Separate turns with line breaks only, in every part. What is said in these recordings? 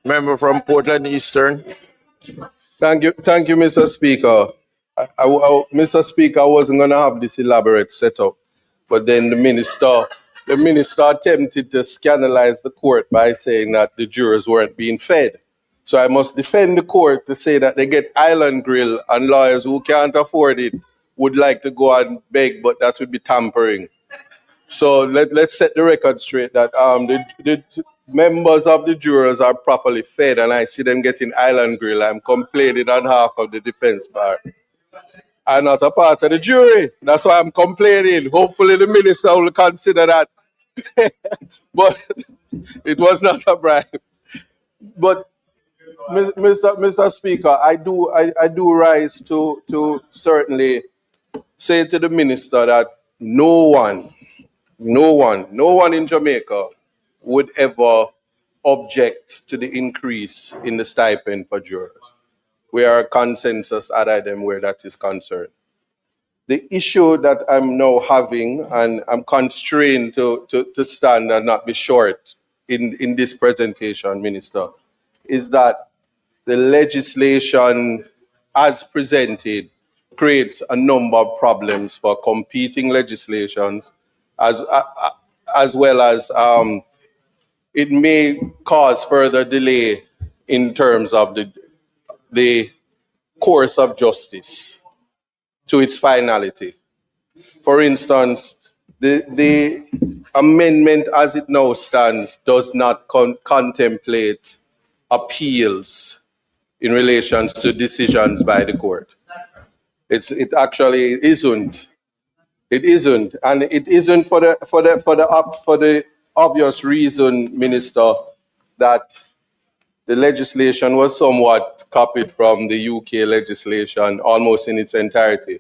Member from Portland Eastern.
Thank you, Mr. Speaker. Mr. Speaker, I wasn't going to have this elaborate setup, but then the minister attempted to scandalize the court by saying that the jurors weren't being fed. So I must defend the court to say that they get island grill, and lawyers who can't afford it would like to go and beg, but that would be tampering. So let's set the record straight that the members of the jurors are properly fed, and I see them getting island grill. I'm complaining on behalf of the defense bar. I'm not a part of the jury. That's why I'm complaining. Hopefully the minister will consider that. But it was not a bribe. But Mr. Speaker, I do rise to certainly say to the minister that no one in Jamaica would ever object to the increase in the stipend for jurors. We are a consensus at IDEM where that is concerned. The issue that I'm now having, and I'm constrained to stand and not be short in this presentation, Minister, is that the legislation as presented creates a number of problems for competing legislations, as well as it may cause further delay in terms of the course of justice to its finality. For instance, the amendment as it now stands does not contemplate appeals in relation to decisions by the court. It actually isn't. It isn't, and it isn't for the obvious reason, Minister, that the legislation was somewhat copied from the UK legislation almost in its entirety.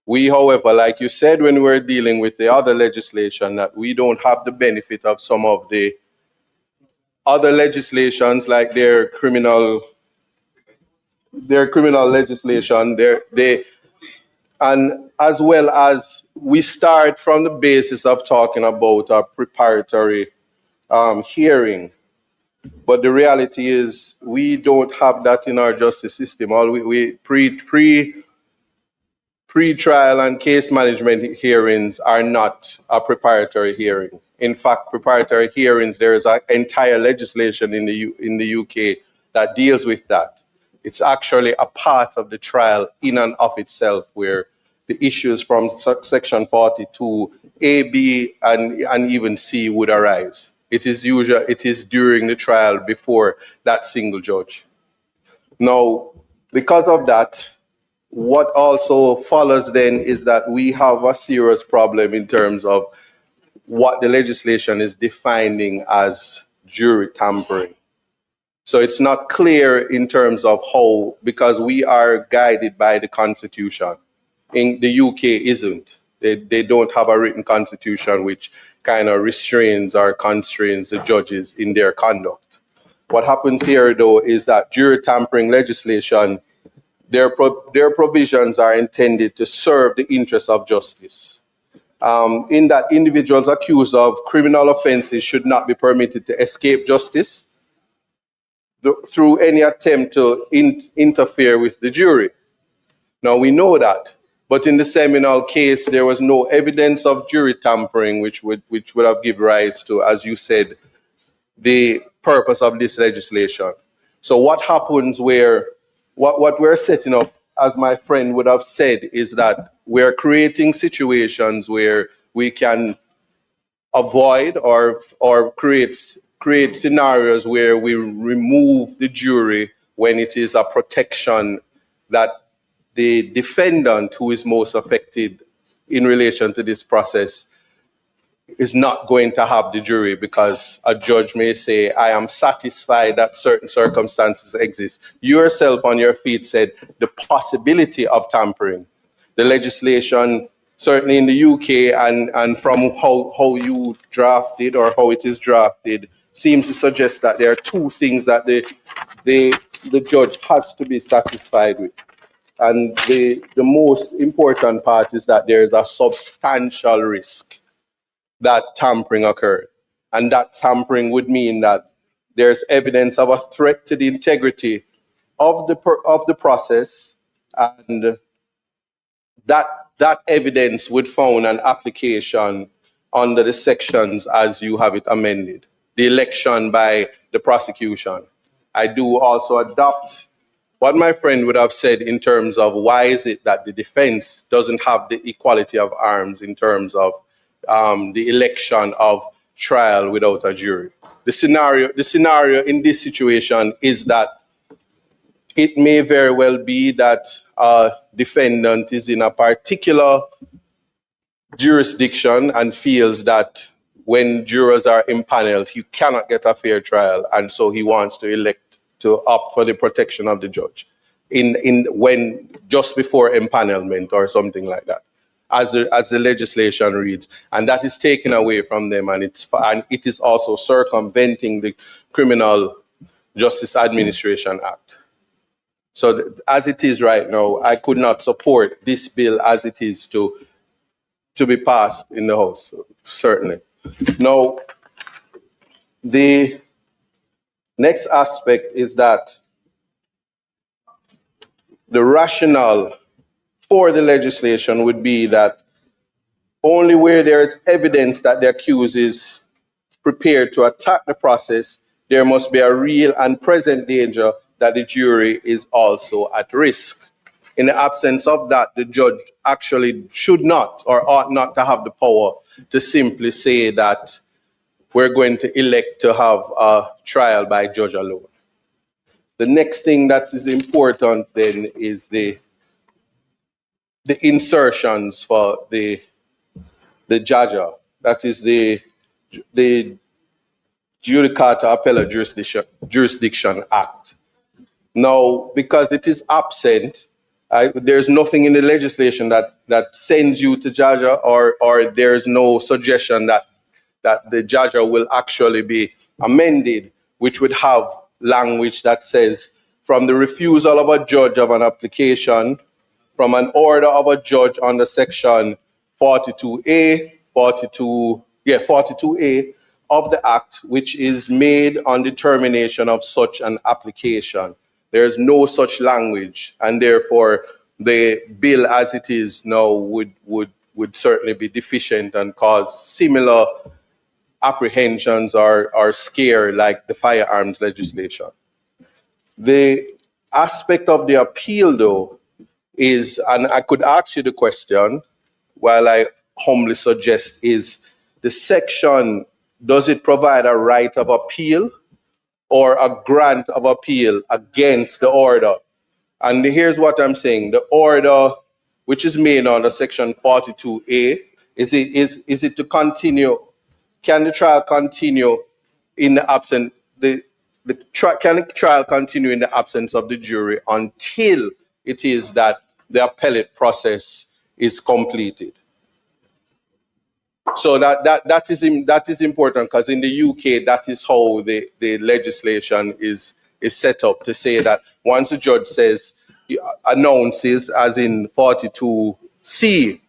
We, however, like you said when we were dealing with the other legislation, that we don't have the benefit of some of the other legislations, like their criminal legislation, and as well as we start from the basis of talking about a preparatory hearing. But the reality is we don't have that in our justice system. All we pre-trial and case management hearings are not a preparatory hearing. In fact, preparatory hearings, there is an entire legislation in the UK that deals with that. It's actually a part of the trial in and of itself, where the issues from section 42, A, B, and even C would arise. It is during the trial before that single judge. Now, because of that, what also follows then is that we have a serious problem in terms of what the legislation is defining as jury tampering. So it's not clear in terms of how, because we are guided by the Constitution. In the UK isn't. They don't have a written constitution which kind of restrains or constrains the judges in their conduct. What happens here, though, is that jury tampering legislation, their provisions are intended to serve the interests of justice. In that individuals accused of criminal offenses should not be permitted to escape justice through any attempt to interfere with the jury. Now, we know that, but in the Seminole case, there was no evidence of jury tampering, which would have given rise to, as you said, the purpose of this legislation. So what happens where, what we're setting up, as my friend would have said, is that we're creating situations where we can avoid or create scenarios where we remove the jury when it is a protection that the defendant who is most affected in relation to this process is not going to have the jury, because a judge may say, I am satisfied that certain circumstances exist. You yourself on your feet said the possibility of tampering. The legislation, certainly in the UK and from how you drafted or how it is drafted, seems to suggest that there are two things that the judge has to be satisfied with. And the most important part is that there is a substantial risk that tampering occurred. And that tampering would mean that there's evidence of a threat to the integrity of the process, and that evidence would found an application under the sections as you have it amended. The election by the prosecution. I do also adopt what my friend would have said in terms of why is it that the defense doesn't have the equality of arms in terms of the election of trial without a jury. The scenario in this situation is that it may very well be that a defendant is in a particular jurisdiction and feels that when jurors are impaneled, he cannot get a fair trial, and so he wants to elect to opt for the protection of the judge when just before empanelment or something like that, as the legislation reads, and that is taken away from them, and it is also circumventing the Criminal Justice Administration Act. So as it is right now, I could not support this bill as it is to be passed in the House, certainly. Now, the next aspect is that the rationale for the legislation would be that only where there is evidence that the accused is prepared to attack the process, there must be a real and present danger that the jury is also at risk. In the absence of that, the judge actually should not or ought not to have the power to simply say that we're going to elect to have a trial by judge alone. The next thing that is important then is the insertions for the judge. That is the Judicata Appellate Jurisdiction Act. Now, because it is absent, there's nothing in the legislation that sends you to Jaja, or there's no suggestion that the Jaja will actually be amended, which would have language that says, from the refusal of a judge of an application, from an order of a judge under section 42A of the Act, which is made on determination of such an application. There's no such language, and therefore the bill as it is now would certainly be deficient and cause similar apprehensions or scare like the firearms legislation. The aspect of the appeal, though, is, and I could ask you the question, while I humbly suggest, is the section, does it provide a right of appeal or a grant of appeal against the order? And here's what I'm saying. The order, which is made under section 42A, is it to continue? Can the trial continue in the absence? Can the trial continue in the absence of the jury until it is that the appellate process is completed? So that is important, because in the UK, that is how the legislation is set up, to say that once the judge announces, as in 42C,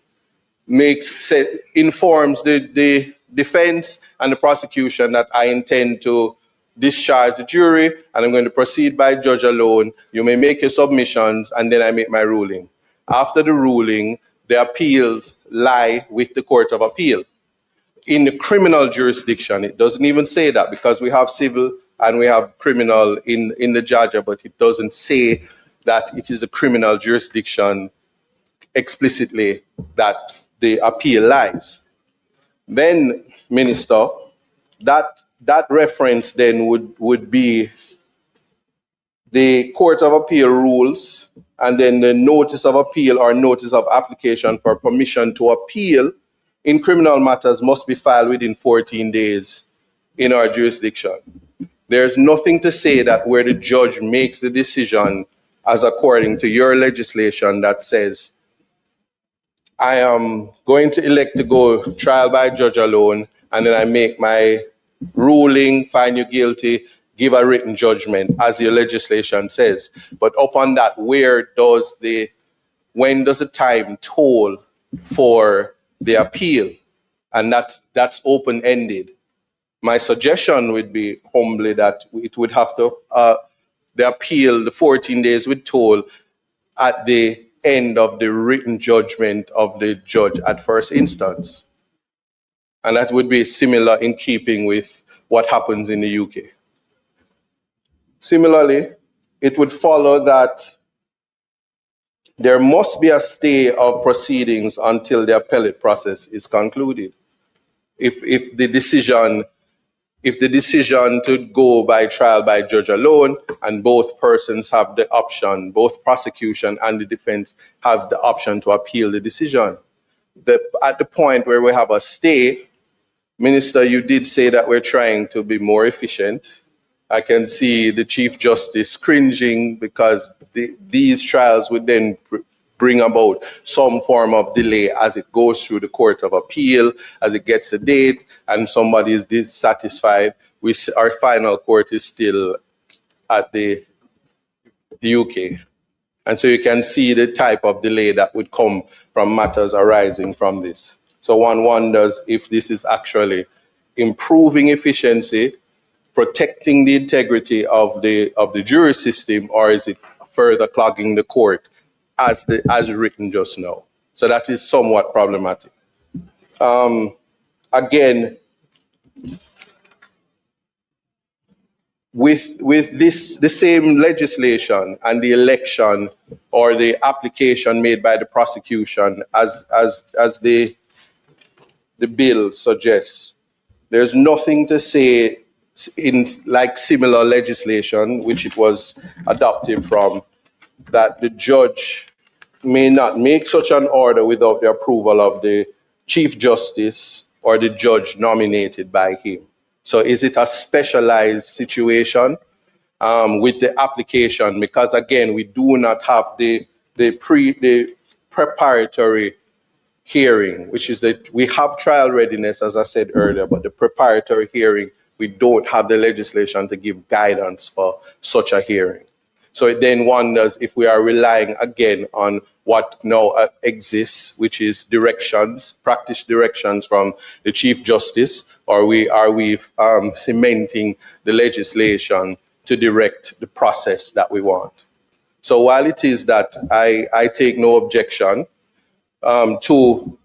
informs the defense and the prosecution that I intend to discharge the jury and I'm going to proceed by judge alone. You may make your submissions and then I make my ruling. After the ruling, the appeals lie with the Court of Appeal. In the criminal jurisdiction, it doesn't even say that, because we have civil and we have criminal in the Jaja, but it doesn't say that it is the criminal jurisdiction explicitly that the appeal lies. Then, Minister, that reference then would be the Court of Appeal rules, and then the notice of appeal or notice of application for permission to appeal in criminal matters must be filed within 14 days in our jurisdiction. There's nothing to say that where the judge makes the decision, as according to your legislation, that says, I am going to elect to go trial by judge alone, and then I make my ruling, find you guilty, give a written judgment, as your legislation says. But upon that, when does the time toll for the appeal? And that's open-ended. My suggestion would be humbly that it would have to, the appeal, the 14 days with toll at the end of the written judgment of the judge at first instance. And that would be similar in keeping with what happens in the UK. Similarly, it would follow that there must be a stay of proceedings until the appellate process is concluded. If the decision to go by trial by judge alone, and both persons have the option, both prosecution and the defense have the option to appeal the decision. At the point where we have a stay, Minister, you did say that we're trying to be more efficient. I can see the Chief Justice cringing because these trials would then bring about some form of delay as it goes through the Court of Appeal, as it gets a date, and somebody is dissatisfied. Our final court is still at the UK. And so you can see the type of delay that would come from matters arising from this. So one wonders if this is actually improving efficiency, protecting the integrity of the jury system, or is it further clogging the court as written just now? So that is somewhat problematic. Again, with this, the same legislation and the election or the application made by the prosecution as the bill suggests, there's nothing to say in like similar legislation, which it was adopted from, that the judge may not make such an order without the approval of the Chief Justice or the judge nominated by him. So is it a specialized situation with the application? Because again, we do not have the preparatory hearing, which is that we have trial readiness, as I said earlier, but the preparatory hearing, we don't have the legislation to give guidance for such a hearing. So it then wonders if we are relying again on what now exists, which is directions, practice directions from the Chief Justice, or are we cementing the legislation to direct the process that we want? So while it is that I take no objection to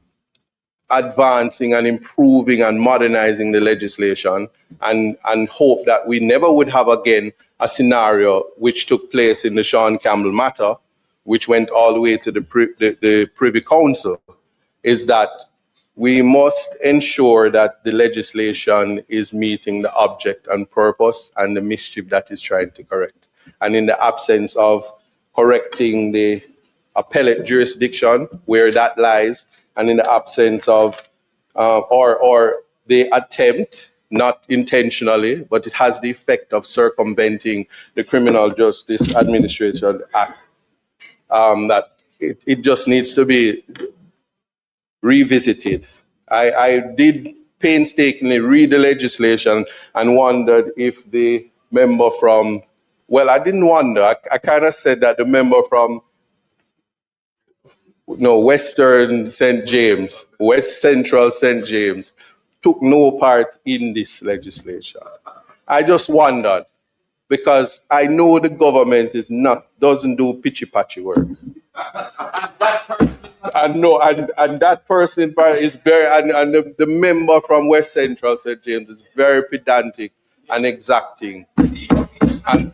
advancing and improving and modernizing the legislation, and hope that we never would have again a scenario which took place in the Sean Campbell matter, which went all the way to the Privy Council, is that we must ensure that the legislation is meeting the object and purpose and the mischief that is trying to correct. And in the absence of correcting the appellate jurisdiction where that lies, and in the absence of or the attempt, not intentionally, but it has the effect of circumventing the Criminal Justice Administration Act, that it just needs to be revisited. I did painstakingly read the legislation and wondered if the member from, well, I didn't wonder, I kind of said that the member from Western St. James, West Central St. James, took no part in this legislation. I just wondered, because I know the government doesn't do pitchy-patchy work. And that person is very, and the member from West Central St. James is very pedantic and exacting. And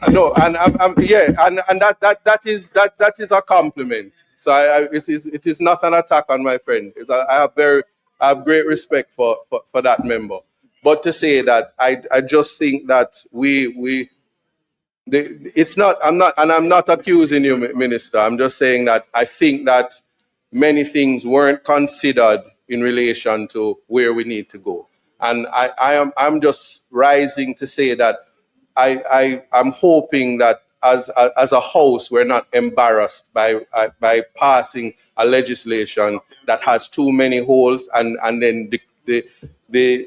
that is a compliment. So it is not an attack on my friend. I have great respect for that member. But to say that I just think that I'm not accusing you, Minister. I'm just saying that I think that many things weren't considered in relation to where we need to go. And I'm just rising to say that I'm hoping that as a House, we're not embarrassed by passing a legislation that has too many holes, and then the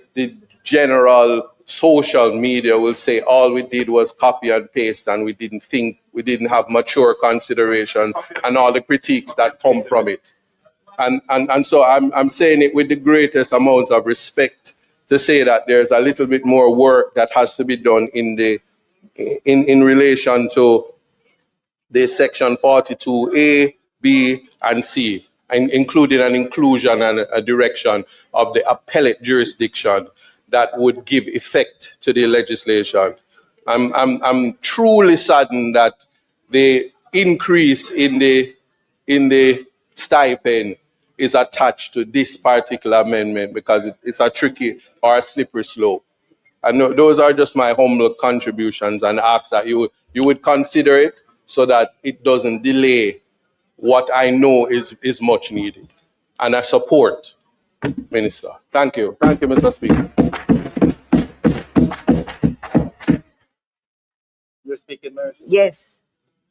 general social media will say all we did was copy and paste, and we didn't have mature considerations and all the critiques that come from it. And so I'm saying it with the greatest amount of respect to to say that there's a little bit more work that has to be done in relation to the section 42A, B, and C, and including an inclusion and a direction of the appellate jurisdiction that would give effect to the legislation. I'm truly saddened that the increase in the stipend is attached to this particular amendment, because it's a tricky or a slippery slope. And those are just my humble contributions, and ask that you would consider it so that it doesn't delay what I know is much needed. And I support, Minister. Thank you. Thank you, Mr. Speaker.
You're speaking, Mary?
Yes.